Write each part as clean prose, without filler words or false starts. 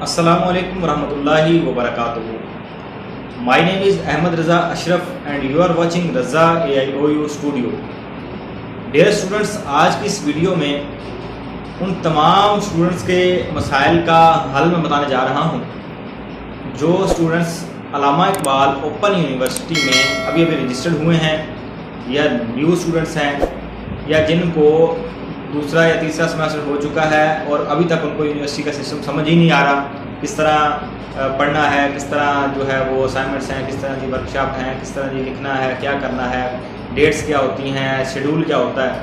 Assalamualaikum warahmatullahi wabarakatuh. My name is Ahmed Raza Ashraf and you are watching Raza AIOU Studio. Dear students, आज की इस video में उन तमाम students के मसाइल का हल मैं बताने जा रहा हूँ जो स्टूडेंट्स अल्लामा इकबाल ओपन यूनिवर्सिटी में अभी रजिस्टर्ड हुए हैं या न्यू स्टूडेंट्स हैं या जिनको दूसरा या तीसरा सेमेस्टर हो चुका है और अभी तक उनको यूनिवर्सिटी का सिस्टम समझ ही नहीं आ रहा, किस तरह पढ़ना है, किस तरह जो है वो असाइनमेंट्स हैं, किस तरह की वर्कशॉप हैं, किस तरह जी लिखना है, क्या करना है, डेट्स क्या होती हैं, शेड्यूल क्या होता है।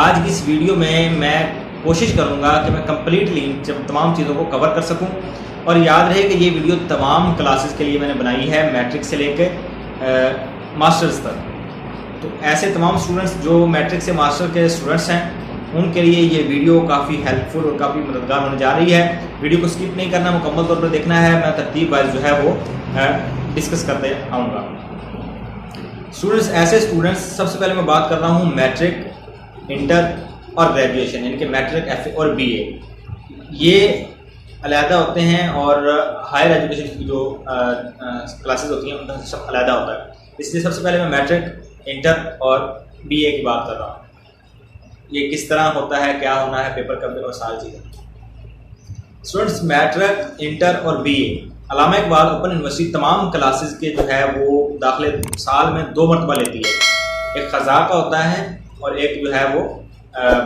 आज की इस वीडियो में मैं कोशिश करूँगा कि मैं कम्प्लीटली जब तमाम चीज़ों को कवर कर सकूँ। और याद रहे कि ये वीडियो तमाम क्लासेस के लिए मैंने बनाई है, मैट्रिक से लेकर मास्टर्स तक। तो ऐसे तमाम स्टूडेंट्स जो मैट्रिक से मास्टर के स्टूडेंट्स हैं उनके लिए ये वीडियो काफ़ी हेल्पफुल और काफ़ी मददगार होने जा रही है। वीडियो को स्किप नहीं करना, मुकम्मल तौर पर देखना है। मैं तरतीब वाइज जो है वो डिस्कस करते आऊँगा। स्टूडेंट्स, ऐसे स्टूडेंट्स, सबसे पहले मैं बात कर रहा हूँ मैट्रिक, इंटर और ग्रेजुएशन, यानी कि मैट्रिक, एफ और BA। ये अलहदा होते हैं और हायर एजुकेशन की जो क्लासेस होती हैं उनका सब अलहदा होता है। इसलिए सबसे पहले मैं मैट्रिक, इंटर और BA की बात कर रहा हूँ। ये किस तरह होता है, क्या होना है, पेपर कब और सारी चीज़ें। स्टूडेंट्स, मैट्रिक, इंटर और BA अल्लामा इकबाल ओपन यूनिवर्सिटी तमाम क्लासेस के जो है वो दाखिले साल में 2 मरतबा लेती है। एक ख़ज़ा का होता है और एक जो है वो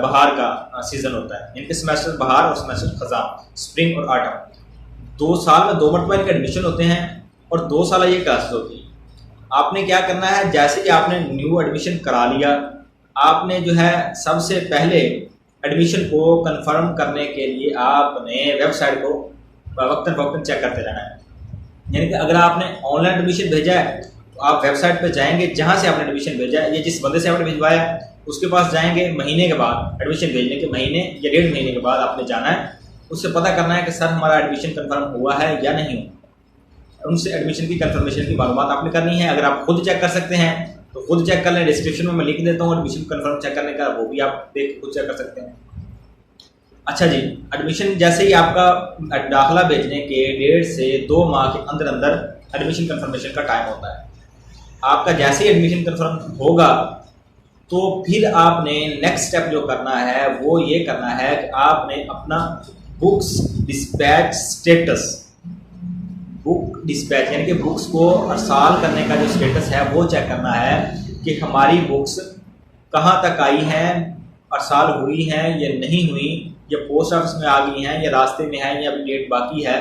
बहार का सीज़न होता है। इनके सेमेस्टर बहार और सेमेस्टर ख़ज़ा, स्प्रिंग और ऑटम। 2 साल में 2 मरतबा इनके एडमिशन होते हैं और 2 साल ये क्लासेस होती हैं। आपने क्या करना है, जैसे कि आपने न्यू एडमिशन करा लिया, आपने जो है सबसे पहले एडमिशन को कंफर्म करने के लिए आपने वेबसाइट को वक्तन फ़ौक़्तन चेक करते रहना है। यानी कि अगर आपने ऑनलाइन एडमिशन भेजा है तो आप वेबसाइट पर जाएंगे, जहाँ से आपने एडमिशन भेजा है, ये जिस बंदे से आपने भिजवाया उसके पास जाएंगे, महीने के बाद, एडमिशन भेजने के महीने या 1.5 महीने के बाद आपने जाना है, उससे पता करना है कि सर हमारा एडमिशन कंफर्म हुआ है या नहीं हुआ। उनसे एडमिशन की कंफर्मेशन की मालूमात आपने करनी है। अगर आप खुद चेक कर सकते हैं तो खुद चेक कर लें, डिस्क्रिप्शन में मैं लिख देता हूँ एडमिशन कंफर्म चेक करने का, वो भी आप देख खुद चेक कर सकते हैं। अच्छा जी, एडमिशन जैसे ही आपका दाखिला भेजने के 1.5 से 2 माह के अंदर अंदर एडमिशन कंफर्मेशन का टाइम होता है। आपका जैसे ही एडमिशन कंफर्म होगा तो फिर आपने नेक्स्ट स्टेप जो करना है वो ये करना है कि आपने अपना books dispatch status, book dispatch यानी कि बुक्स को अरसाल करने का जो स्टेटस है वो चेक करना है कि हमारी बुक्स कहाँ तक आई हैं, अरसाल हुई हैं या नहीं हुई, या पोस्ट ऑफिस में आ गई हैं या रास्ते में है या अभी डेट बाकी है।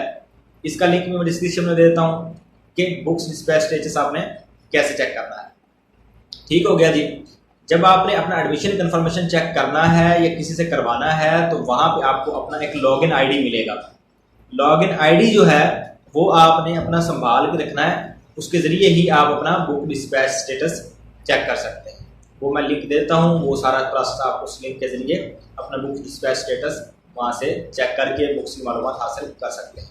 इसका लिंक मैं डिस्क्रिप्शन में दे देता हूँ कि बुक्स डिस्पैच स्टेटस आपने कैसे चेक करना है। ठीक हो गया जी। जब आपने अपना एडमिशन कंफर्मेशन चेक करना है या किसी से करवाना है तो वहाँ पे आपको अपना एक लॉगिन आईडी मिलेगा। लॉगिन आईडी जो है वो आपने अपना संभाल के रखना है, उसके ज़रिए ही आप अपना बुक डिस्पैच स्टेटस चेक कर सकते हैं। वो मैं लिंक देता हूँ, वो सारा प्रोसेस आप उस लिंक के ज़रिए अपना बुक डिस्पैच स्टेटस वहाँ से चेक करके बुक्स की मालूमात हासिल कर सकते हैं।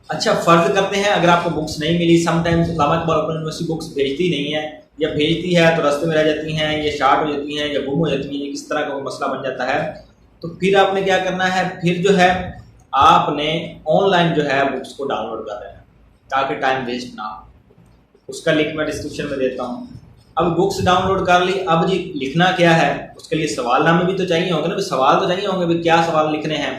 अच्छा, फ़र्ज़ करते हैं अगर आपको बुक्स नहीं मिली, समटाइम्स अल्लामा इकबाल ओपन यूनिवर्सिटी बुक्स भेजती नहीं है या भेजती है तो रास्ते में रह जाती हैं, ये शार्ट हो जाती हैं या गुम हो जाती हैं, किस तरह का मसला बन जाता है। तो फिर आपने क्या करना है, फिर जो है आपने ऑनलाइन जो है बुक्स को डाउनलोड कर देना है ताकि टाइम वेस्ट ना हो। उसका लिंक मैं डिस्क्रिप्शन में देता हूँ। अब बुक्स डाउनलोड कर ली, अब जी लिखना क्या है, उसके लिए सवालनामे भी तो चाहिए होंगे ना, सवाल तो चाहिए होंगे, भाई क्या सवाल लिखने हैं।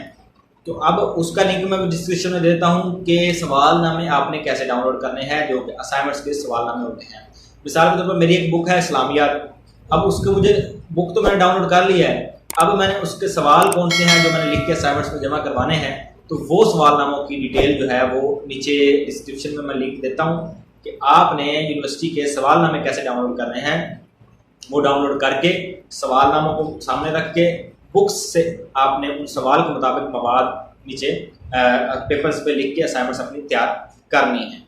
तो अब उसका लिंक मैं डिस्क्रिप्शन में देता हूँ कि सवालनामे आपने कैसे डाउनलोड करने हैं, जो कि असाइनमेंट्स के सवालनामे होते हैं। मिसाल के तौर पर मेरी एक बुक है इस्लामियात, अब उसके मुझे बुक तो मैंने डाउनलोड कर लिया है, अब मैंने उसके सवाल कौन से हैं जो मैंने लिख के असाइनमेंट्स में जमा करवाने हैं, तो वो सवालनामों की डिटेल जो है वो नीचे डिस्क्रिप्शन में मैं लिंक देता हूँ कि आपने यूनिवर्सिटी के सवालनामे कैसे डाउनलोड करने हैं। वो डाउनलोड करके सवालनामों को सामने रख के बुक्स से आपने उन सवाल के मुताबिक मवाद नीचे पेपर्स पे लिख के असाइनमेंट्स अपनी तैयार करनी है।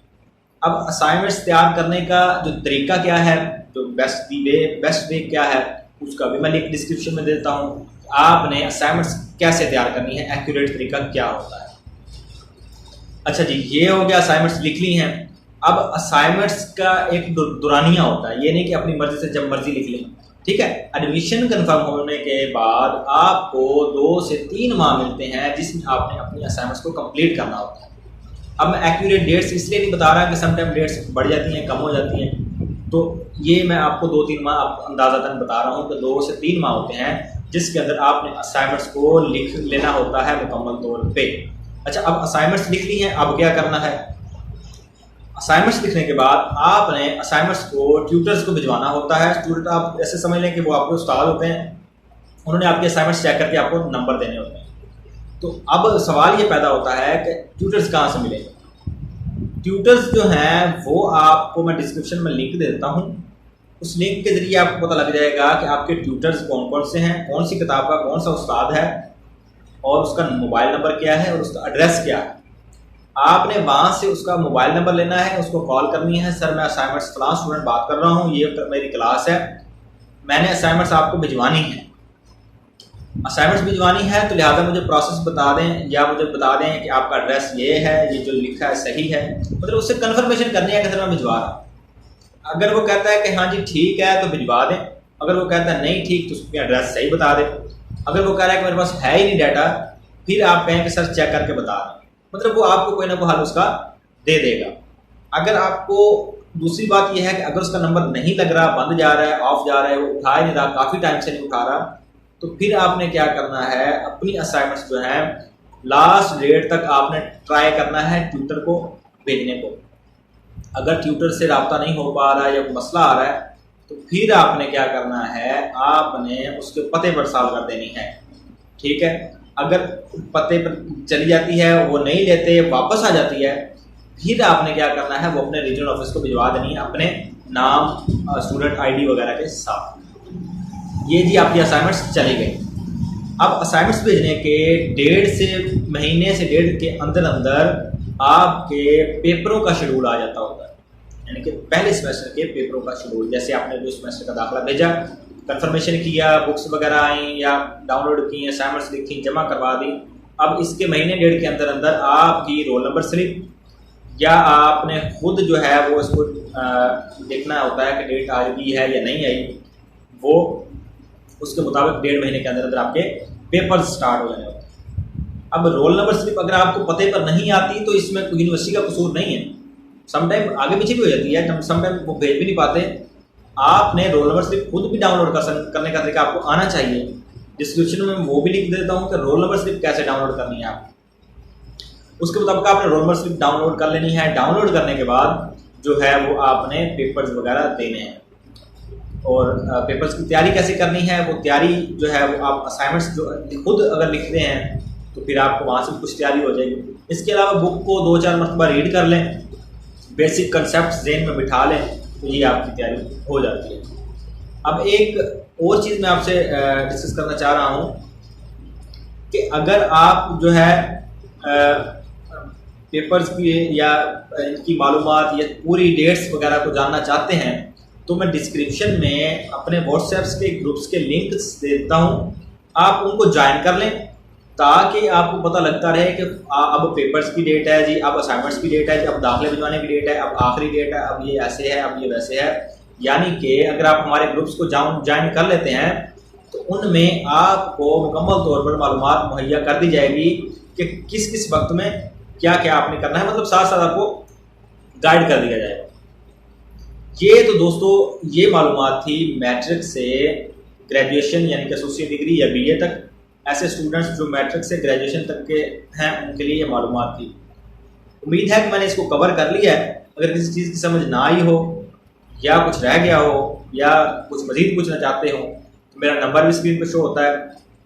अब असाइनमेंट्स तैयार करने का जो तरीका क्या है, जो बेस्ट वे क्या है, उसका भी मैं लिंक डिस्क्रिप्शन में देता हूँ। आपने असाइनमेंट्स कैसे तैयार करनी है, एक्यूरेट तरीका क्या होता है। अच्छा जी, ये हो गया, असाइनमेंट्स लिख ली हैं। अब असाइनमेंट्स का एक दुरानिया होता है, ये नहीं कि अपनी मर्जी से जब मर्जी लिख लें। ठीक है। एडमिशन कंफर्म होने के बाद आपको 2 से 3 माह मिलते हैं जिसमें आपने अपनी असाइनमेंट्स को कंप्लीट करना होता है। अब मैं एक्यूरेट डेट्स इसलिए नहीं बता रहा कि समटाइम डेट्स बढ़ जाती हैं, कम हो जाती हैं, तो ये मैं आपको 2-3 माह अंदाज़तन बता रहा हूँ कि 2 से 3 माह होते हैं जिसके अंदर आपने असाइनमेंट्स को लिख लेना होता है मुकम्मल तौर पे। अच्छा, अब असाइनमेंट्स लिख ली हैं, अब क्या करना है? असाइनमेंट्स लिखने के बाद आपने असाइनमेंट्स को ट्यूटर्स को भिजवाना होता है। स्टूडेंट आप ऐसे समझ लें कि वो आपके उस्ताद होते हैं, उन्होंने आपके असाइनमेंट्स चेक करके आपको नंबर देने होते हैं। तो अब सवाल ये पैदा होता है कि ट्यूटर्स कहाँ से मिलेंगे? ट्यूटर्स जो हैं वो आपको मैं डिस्क्रिप्शन में लिंक दे देता हूँ। उस लिंक के ज़रिए आपको पता लग जाएगा कि आपके ट्यूटर्स कौन कौन से हैं, कौन सी किताब का कौन सा उस्ताद है, और उसका मोबाइल नंबर क्या है और उसका एड्रेस क्या है। आपने वहाँ से उसका मोबाइल नंबर लेना है, उसको कॉल करनी है, सर मैं असाइनमेंट्स फलां स्टूडेंट बात कर रहा हूँ, ये मेरी क्लास है, मैंने असाइनमेंट्स आपको भिजवानी है। असाइनमेंट्स भिजवानी है तो लिहाजा मुझे प्रोसेस बता दें या मुझे बता दें कि आपका एड्रेस ये है, ये जो लिखा है सही है, मतलब उससे कन्फर्मेशन करनी है कि सर मैं भिजवा रहा हूँ। अगर वो कहता है कि हाँ जी ठीक है तो भिजवा दें, अगर वो कहता है नहीं ठीक तो उसका एड्रेस सही बता दें। अगर वो कह रहा है कि मेरे पास है ही नहीं डाटा, फिर आप कहें कि सर चेक करके बता दें, मतलब वो आपको कोई ना कोई हल उसका दे देगा। अगर आपको दूसरी बात यह है कि अगर उसका नंबर नहीं लग रहा, बंद जा रहा है, ऑफ जा रहा है, वो उठा ही नहीं रहा, काफ़ी टाइम से नहीं उठा रहा, तो फिर आपने क्या करना है, अपनी असाइनमेंट्स जो है लास्ट डेट तक आपने ट्राई करना है ट्यूटर को भेजने को। अगर ट्यूटर से रब्ता नहीं हो पा रहा है या कोई मसला आ रहा है तो फिर आपने क्या करना है, आपने उसके पते पर सॉल्व कर देनी है। ठीक है, अगर पते पर चली जाती है, वो नहीं लेते, वापस आ जाती है, फिर आपने क्या करना है, वो अपने रीजनल ऑफिस को भिजवा देनी है अपने नाम, स्टूडेंट आईडी वगैरह के साथ। ये जी आपकी असाइनमेंट्स चली गई। अब असाइनमेंट्स भेजने के 1.5 महीने से 1.5 के अंदर अंदर आपके पेपरों का शेड्यूल आ जाता होता है, यानी कि पहले सेमेस्टर के पेपरों का शेड्यूल। जैसे आपने जो सेमेस्टर का दाखिला भेजा, कंफर्मेशन किया, बुक्स वगैरह आई या डाउनलोड की, असाइनमेंट्स लिखी, जमा करवा दी। अब इसके महीने 1.5 के अंदर अंदर आपकी रोल नंबर स्लिप या आपने खुद जो है वो इसको देखना होता है कि डेट आई है या नहीं आई, वो उसके मुताबिक 1.5 महीने के अंदर अंदर आपके पेपर स्टार्ट हो जाने होते हैं। अब रोल नंबर स्लिप अगर आपको पते पर नहीं आती तो इसमें यूनिवर्सिटी का कसूर नहीं है, समटाइम आगे पीछे भी हो जाती है, समटाइम वो भेज भी नहीं पाते। आपने रोल नंबर स्लिप खुद भी डाउनलोड करने का तरीका आपको आना चाहिए। डिस्क्रिप्शन में वो भी लिख देता हूँ कि रोल नंबर स्लिप कैसे डाउनलोड करनी है आप। उसके मुताबिक आपने रोल नंबर स्लिप डाउनलोड कर लेनी है। डाउनलोड करने के बाद जो है वो आपने पेपर्स वगैरह देने हैं। और पेपर्स की तैयारी कैसे करनी है, वो तैयारी जो है वो आप असाइनमेंट्स जो खुद अगर लिखते हैं तो फिर आपको वहाँ से कुछ तैयारी हो जाएगी। इसके अलावा बुक को 2-4 मरतबा रीड कर लें, बेसिक कंसेप्ट ज़हन में बिठा लें, तो ये आपकी तैयारी हो जाती है। अब एक और चीज़ मैं आपसे डिस्कस करना चाह रहा हूँ कि अगर आप जो है पेपर्स की या इनकी मालूमात या पूरी डेट्स वगैरह को जानना चाहते हैं तो मैं डिस्क्रिप्शन में अपने व्हाट्सएप्स के ग्रुप्स के लिंक्स देता हूँ, आप उनको ज्वाइन कर लें ताकि आपको पता लगता रहे कि अब पेपर्स की डेट है जी, अब असाइनमेंट्स की डेट है जी, अब दाखिले भिजवाने की डेट है, अब आखिरी डेट है, अब ये ऐसे है, अब ये वैसे है। यानी कि अगर आप हमारे ग्रुप्स को ज्वाइन कर लेते हैं तो उनमें आपको मुकम्मल तौर पर मालूमात मुहैया कर दी जाएगी कि किस किस वक्त में क्या क्या आपने करना है, मतलब साथ साथ आपको गाइड कर दिया जाएगा। ये तो दोस्तों ये मालूमात थी मैट्रिक से ग्रेजुएशन यानी कि एसोसिएट डिग्री या बीए तक। ऐसे स्टूडेंट्स जो मैट्रिक से ग्रेजुएशन तक के हैं उनके लिए ये मालूमात थी। उम्मीद है कि मैंने इसको कवर कर लिया है। अगर किसी चीज़ की समझ ना आई हो या कुछ रह गया हो या कुछ मज़ीद पूछना चाहते हो तो मेरा नंबर भी स्क्रीन पर शो होता है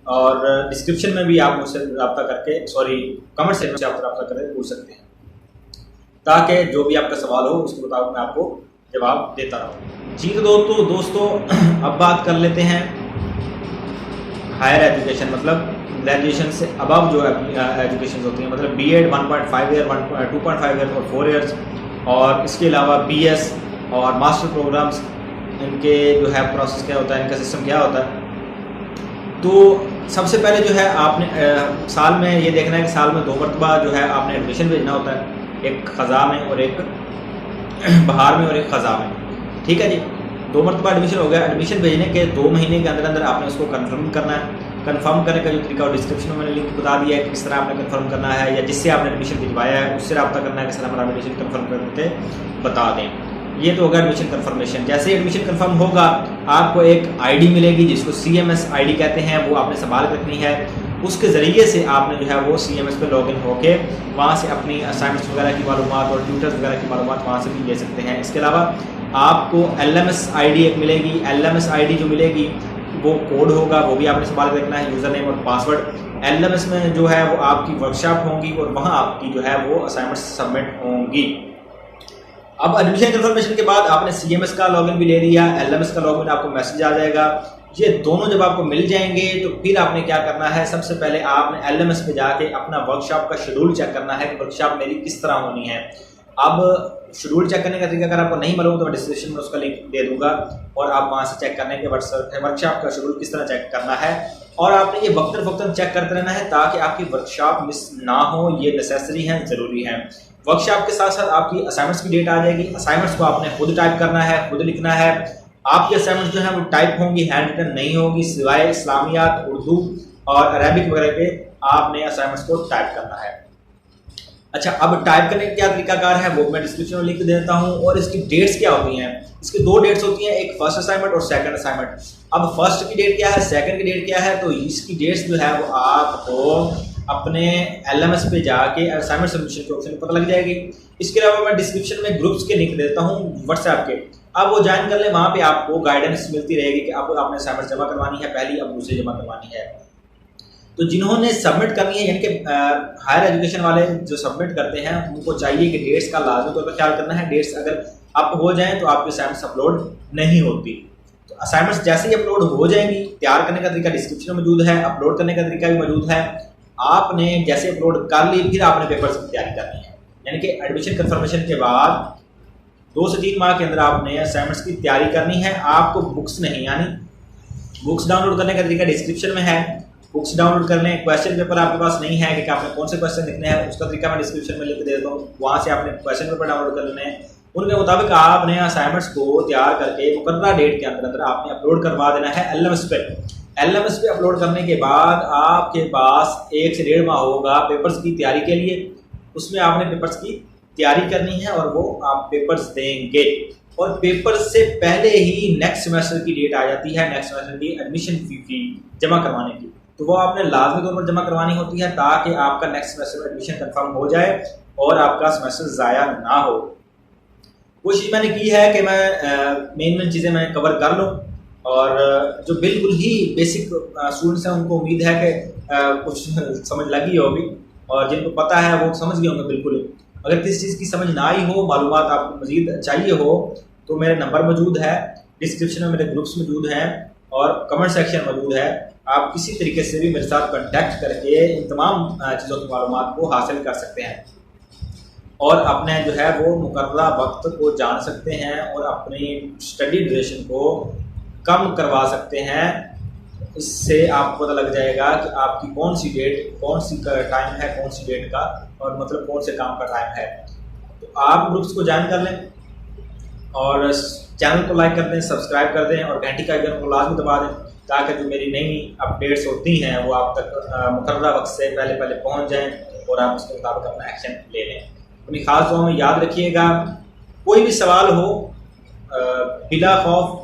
और डिस्क्रिप्शन में भी आप मुझसे रब्ता करके कमेंट सेक्शन से आप रब्ता करके पूछ सकते हैं, ताकि जो भी आपका सवाल हो उसके मुताबिक मैं आपको जवाब देता रहूँ। जी तो दोस्तों अब बात कर लेते हैं हायर एजुकेशन, मतलब ग्रेजुएशन से अबव जो एजुकेशन होती हैं, मतलब बीएड 1.5 ईयर, 2.5 ईयर और 4 ईयर्स, और इसके अलावा बीएस और मास्टर प्रोग्राम्स, इनके जो है प्रोसेस क्या होता है, इनका सिस्टम क्या होता है। तो सबसे पहले जो है आपने साल में ये देखना है कि साल में 2 मरतबा जो है आपने एडमिशन भेजना होता है, एक ख़ज़ा में और एक बहार में और एक ख़ज़ा में। ठीक है जी, 2 मरतबा एडमिशन हो गया। एडमिशन भेजने के 2 महीने के अंदर अंदर आपने उसको कंफर्म करना है। कंफर्म करने का जो तरीका और डिस्क्रिप्शन में मैंने लिंक बता दिया है, किस तरह आपने कंफर्म करना है, या जिससे आपने एडमिशन भिजवाया है उससे रब्ता करना है कि सर हमारा एडमिशन कंफर्म करके बता दें। ये तो होगा एडमिशन कंफर्मेशन। जैसे ही एडमिशन कंफर्म होगा आपको एक आईडी मिलेगी जिसको CMS आईडी कहते हैं, वो आपने संभाल के रखनी है। उसके ज़रिए से आपने जो है वो CMS पे लॉगिन होके वहाँ से अपनी असाइनमेंट्स वगैरह की मालूमात और ट्यूटर्स वगैरह की मालूमात वहाँ से भी ले सकते हैं। इसके अलावा आपको LMS आईडी एक मिलेगी। LMS आईडी जो मिलेगी वो कोड होगा, वो भी आपने संभाल के रखना है, यूज़र नेम और पासवर्ड। LMS में जो है वो आपकी वर्कशॉप होंगी और वहाँ आपकी जो है वो असाइनमेंट्स सबमिट होंगी। अब एडमिशन कंफर्मेशन के बाद आपने CMS का लॉगिन भी ले लिया, LMS का लॉगिन आपको मैसेज आ जाएगा। ये दोनों जब आपको मिल जाएंगे तो फिर आपने क्या करना है, सबसे पहले आपने LMS पे जाके अपना वर्कशॉप का शेड्यूल चेक करना है कि वर्कशॉप मेरी किस तरह होनी है। अब शेड्यूल चेक करने का तरीका अगर आपको नहीं मालूम तो मैं डिस्क्रिप्शन में उसका लिंक दे दूंगा और आप वहाँ से चेक करने के वर्कशॉप का शेड्यूल किस तरह चेक करना है। और आपने ये वक्तन चेक करते रहना है ताकि आपकी वर्कशॉप मिस ना हो। ये नेसेसरी है, ज़रूरी है। वर्कशॉप के साथ साथ आपकी असाइनमेंट्स की डेट आ जाएगी। असाइनमेंट्स को आपने खुद टाइप करना है, खुद लिखना है। आपकी असाइनमेंट्स जो है वो टाइप होंगी, हैंड रिटन नहीं होगी, सिवाय इस्लामियात, उर्दू और अरबिक वगैरह के आपने असाइनमेंट्स को टाइप करना है। अच्छा, अब टाइप करने का क्या तरीकाकार है वो मैं डिस्क्रिप्शन में लिंक दे देता हूँ। और इसकी डेट्स क्या होती हैं, इसकी 2 डेट्स होती हैं, एक फर्स्ट असाइनमेंट और सेकंड असाइनमेंट। अब फर्स्ट की डेट क्या है, सेकंड की डेट क्या है, तो इसकी डेट्स जो है वो आपको अपने LMS पे जाके असाइनमेंट सबमिशन के ऑप्शन पता लग जाएगी। इसके अलावा मैं डिस्क्रिप्शन में ग्रुप्स के लिंक देता हूँ व्हाट्सएप के, अब वो ज्वाइन कर ले। वहाँ पे आपको गाइडेंस मिलती रहेगी कि आपको आपने असाइनमेंट जमा करवानी है पहली, अब दूसरी जमा करवानी है। तो जिन्होंने सबमिट करनी है, यानी कि हायर एजुकेशन वाले जो सबमिट करते हैं, उनको चाहिए कि डेट्स का लाजमी तौर पर ख्याल करना है। डेट्स अगर अप हो जाएं तो आपकी असाइनमेंट्स अपलोड नहीं होती। तो असाइनमेंट्स जैसे ही अपलोड हो जाएंगी, तैयार करने का तरीका डिस्क्रिप्शन में मौजूद है, अपलोड करने का तरीका भी मौजूद है। आपने जैसे अपलोड कर ली फिर आपने पेपर्स की तैयारी करनी है, यानी कि एडमिशन कंफर्मेशन के बाद 2 से 3 माह के अंदर आपने असाइनमेंट्स की तैयारी करनी है। आपको बुक्स नहीं, यानी बुक्स डाउनलोड करने का तरीका डिस्क्रिप्शन में है। बुक्स डाउनलोड करने, क्वेश्चन पेपर आपके पास नहीं है कि आपने कौन से क्वेश्चन लिखने हैं, उसका तरीका मैं डिस्क्रिप्शन में लिख दे देता हूँ। वहाँ से आपने क्वेश्चन पेपर डाउनलोड कर लेने हैं। उनके मुताबिक आपने असाइनमेंट्स को तैयार करके मुकर्ररा डेट के अंदर अंदर आपने अपलोड करवा देना है LMS पे। LMS पे अपलोड करने के बाद आपके पास 1 से 1.5 माह होगा पेपर्स की तैयारी के लिए। उसमें आपने पेपर्स की तैयारी करनी है और वो आप पेपर्स देंगे। और पेपर से पहले ही नेक्स्ट सेमेस्टर की डेट आ जाती है, नेक्स्ट सेमेस्टर की एडमिशन फी जमा करवाने की। तो वो आपने लाजमी तौर पर जमा करवानी होती है ताकि आपका नेक्स्ट सेमेस्टर में एडमिशन कंफर्म हो जाए और आपका सेमेस्टर ज़ाया ना हो। कोशिश मैंने की है कि मैं मेन चीज़ें मैं कवर कर लूँ। और जो बिल्कुल ही बेसिक स्टूडेंट्स हैं उनको उम्मीद है कि कुछ समझ लगी होगी, और जिनको पता है वो समझ गए होंगे बिल्कुल। अगर किसी चीज़ की समझ ना आई हो, मालूमात आपको मज़ीद चाहिए हो, तो मेरे नंबर मौजूद है, डिस्क्रिप्शन में मेरे ग्रुप्स मौजूद हैं और कमेंट सेक्शन मौजूद है। आप किसी तरीके से भी मेरे साथ कॉन्टैक्ट करके इन तमाम चीज़ों की मालूमात को हासिल कर सकते हैं और अपने जो है वो मुकर्ररा वक्त को जान सकते हैं और अपनी स्टडी ड्यूरेशन को कम करवा सकते हैं। इससे आपको पता लग जाएगा कि आपकी कौन सी डेट, कौन सी टाइम है, कौन सी डेट का, और मतलब कौन से काम का टाइम है। तो आप ग्रुप्स को ज्वाइन कर लें और चैनल को लाइक कर दें, सब्सक्राइब कर दें और घंटी का आइकन को लाजमी दबा दें ताकि जो मेरी नई अपडेट्स होती हैं वो आप तक मुकर्ररा वक्त से पहले पहुंच जाएं और आप उसके मुताबिक अपना एक्शन ले लें। अपनी खास दुआ में याद रखिएगा, कोई भी सवाल हो बिला खौफ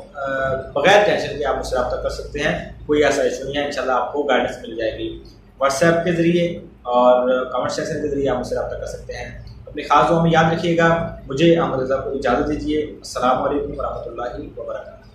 बगैर टेंशन के आप मुझसे रब्ता कर सकते हैं। कोई ऐसा इशू नहीं है, इंशाल्लाह आपको गाइडेंस मिल जाएगी। व्हाट्सएप के ज़रिए और कमेंट सेक्शन के ज़रिए आप मुझसे रब्ता कर सकते हैं। अपनी खास दुआ में याद रखिएगा। मुझे अहमद रज़ा को इजाज़त दीजिए। अस्सलामु अलैकुम व रहमतुल्लाहि व बरकातहू।